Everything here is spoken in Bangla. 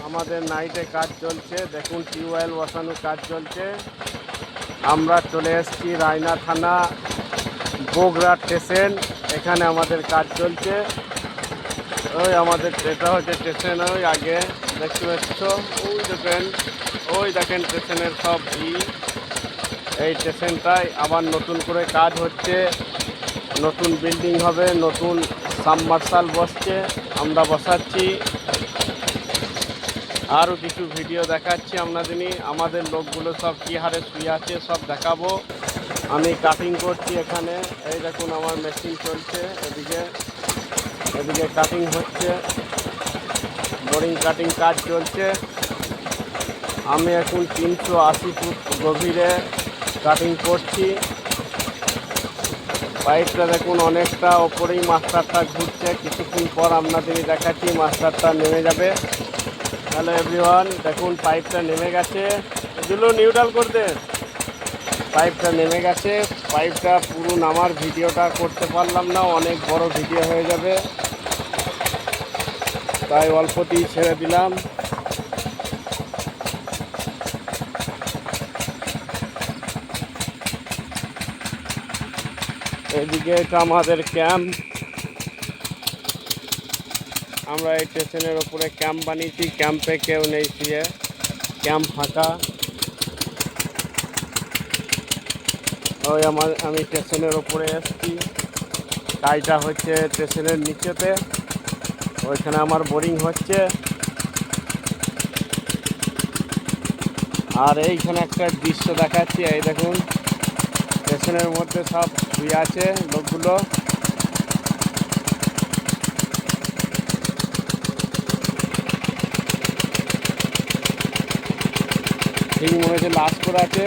আমাদের নাইটে কাজ চলছে, দেখুন টিউবওয়েল বসানোর কাজ চলছে। আমরা চলে এসেছি রায়না থানা বগুড়া স্টেশন, এখানে আমাদের কাজ চলছে। ওই আমাদের এটা হচ্ছে স্টেশন, ওই আগে দেখতে পাচ্ছ, ওই দেখেন স্টেশনের সব এই স্টেশনটায় আবার নতুন করে কাজ হচ্ছে, নতুন বিল্ডিং হবে, নতুন সাবমার্শাল বসছে, আমরা বসাচ্ছি। আরও কিছু ভিডিও দেখাচ্ছি আমাদের লোকগুলো সব কী হারে শুয়ে আছে সব দেখাবো। আমি কাটিং করছি এখানে, এই দেখুন আমার মেশিন চলছে, এদিকে কাটিং হচ্ছে, বোরিং কাটিং কাজ চলছে। আমি এখন 380 ফুট গভীরে কাটিং করছি। পাইপটা দেখুন অনেকটা ওপরেই মাস্টারটা ঘুরছে, কিছুক্ষণ পর আপনাদেরই দেখাচ্ছি মাস্টারটা নেমে যাবে। হ্যালো এভরিওয়ান, দেখুন পাইপটা নেমে গেছে, এগুলো নিউট্রাল করতে পাইপটা নেমে গেছে। পাইপটা পুরো নামার ভিডিওটা করতে পারলাম না, অনেক বড় ভিডিও হয়ে যাবে, তাই অল্পতেই ছেড়ে দিলাম। এদিকে এটা আমাদের ক্যাম্প, আমরা এই স্টেশনের ওপরে ক্যাম্প বানিয়েছি, ক্যাম্পে কেউ নেই, শুয়ে ক্যাম্প ফাঁকা। ওই আমি স্টেশনের ওপরে এসেছি, কাজটা হচ্ছে স্টেশনের নিচেতে, ওইখানে আমার বোরিং হচ্ছে। আর এইখানে একটা দৃশ্য দেখাচ্ছি, এই দেখুন স্টেশনের মধ্যে সব শুয়ে আছে লোকগুলো। ঠিক মনে হচ্ছে লাশ করে আছে।